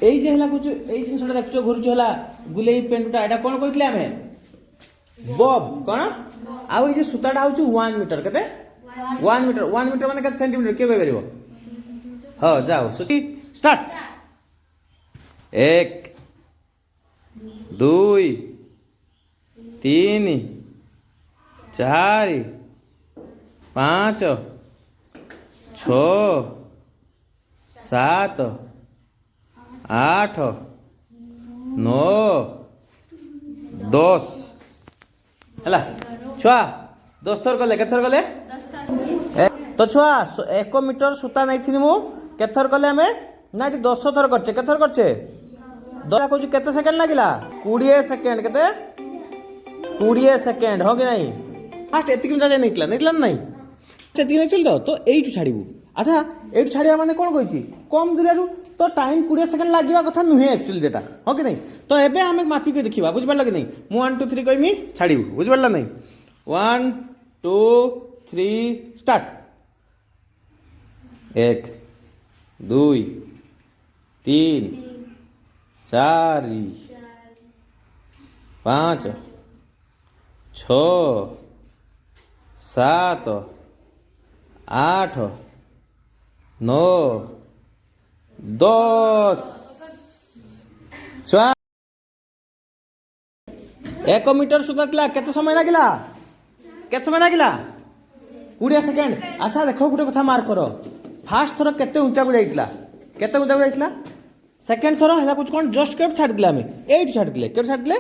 এই যে হেলা কুଛୁ এই জিনিসটা দেখছো ঘুরছো হেলা গুলেই পেন্টুটা এটা কোন কইতলে আমি বব কোন আর এই যে সুতাটা হচ্ছে 1 মিটার কেতে 1 মিটার 1 মিটার মানে কত সেন্টিমিটার কে কই পারিবো হ্যাঁ যাও সুতি স্টার্ট 1 2 3 4 5 6 7 8 9 10 ହେଲା ଛୁଆ 10 ଥର କଲେ କେତେ ଥର କଲେ ତ ଛୁଆ 1 ମିଟର ସୂତା ନେଇଥିଲି ମୁଁ କେତେ ଥର କଲେ ଆମେ ନା ଏଠି 10 ଥର କରିଛେ କେତେ ଥର କରିଛେ 10 କହୁଛୁ କେତେ ସେକେଣ୍ଡ ଲାଗିଲା 20 ସେକେଣ୍ଡ କେତେ 20 ସେକେଣ୍ଡ ହଁ କି ନାହିଁ ଫାଷ୍ଟ ଏତିକି ଯାଏ ନେଇଥିଲା ନେଇଥିଲା ନା ନାହିଁ ସେତିକି ନେଇଥିଲି ତ ଏଇଠୁ ଛାଡ଼ିବୁ ଆଚ୍ଛା ଏଇଠୁ ଛାଡ଼ିବା ମାନେ କ'ଣ କହିଛି କମ୍ ଦୂରରୁ ତ ଟାଇମ୍ 20 ସେକେଣ୍ଡ ଲାଗିବା କଥା ନୁହେଁ ଆକ୍ଚୁଆଲି ଯେଟା ହଁ କି ନାହିଁ ତ ଏବେ ଆମେ ମାପିକି ଦେଖିବା ବୁଝିପାରିଲ କି ନାହିଁ ମୁଁ 1 2 3 କହିମି ଛାଡ଼ିବୁ ବୁଝିପାରିଲ ନାହିଁ 1 2 3 ଷ୍ଟାର୍ଟ 1 2 3 4 5 6 7 8 9 10 ଛୁଆ 1 ମିଟର ସୁତା ଥିଲା କେତେ ସମୟ ଲାଗିଲା 20 ସେକେଣ୍ଡ ଆଚ୍ଛା ଦେଖ ଗୋଟେ କଥା ମାର୍କ କର ଫାଷ୍ଟ ଥର କେତେ ଉଞ୍ଚାକୁ ଯାଇଥିଲା ସେକେଣ୍ଡ ଥର ହେଲା କହୁଛୁ କ'ଣ ଜଷ୍ଟ କେଉଁଠି ଛାଡ଼ିଥିଲେ ଆମେ ଏଇଠୁ ଛାଡ଼ିଥିଲେ କେଉଁଠି ଛାଡ଼ିଥିଲେ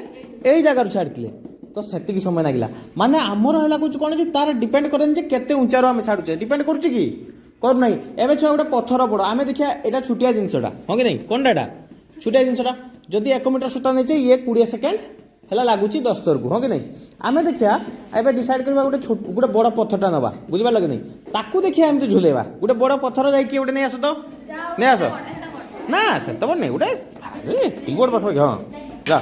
ଏଇ ଜାଗାରୁ ଛାଡ଼ିଥିଲେ ତ ସେତିକି ସମୟ ଲାଗିଲା ମାନେ ଆମର ହେଲା କହୁଛୁ କ'ଣ ଯେ ତାର ଡିପେଣ୍ଡ କରେନି ଯେ କେତେ ଉଞ୍ଚାରୁ ଆମେ ଛାଡ଼ୁଛେ ଡିପେଣ୍ଡ କରୁଛି କି କରୁନାହିଁ ଏବେ ଛୁଆ ଗୋଟେ ପଥର ପଡ଼ ଆମେ ଦେଖିବା ଏଇଟା ଛୋଟିଆ ଜିନିଷଟା ହଁ କି ନାହିଁ କ'ଣଟା ଏଇଟା ଛୋଟିଆ ଜିନିଷଟା ଯଦି 1 ମିଟର ସୂତା ନେଇଛେ ଇଏ 20 ସେକେଣ୍ଡ ହେଲା ଲାଗୁଛି 10 ଥରକୁ ହଁ କି ନାହିଁ ଆମେ ଦେଖିବା ଏବେ ଡିସାଇଡ୍ କରିବା ଗୋଟେ ବଡ଼ ପଥରଟା ନେବା ବୁଝିପାରିଲ କି ନାହିଁ ତାକୁ ଦେଖିବା ଏମିତି ଝୁଲେଇବା ଗୋଟେ ବଡ଼ ପଥର ଯାଇକି ଗୋଟେ ନେଇ ଆସ ତ ନେଇ ଆସ ନା ସେତେବେଳେ ନାହିଁ ଗୋଟେ ଏତିକି ବଡ଼ ପଥର ହଁ ଯା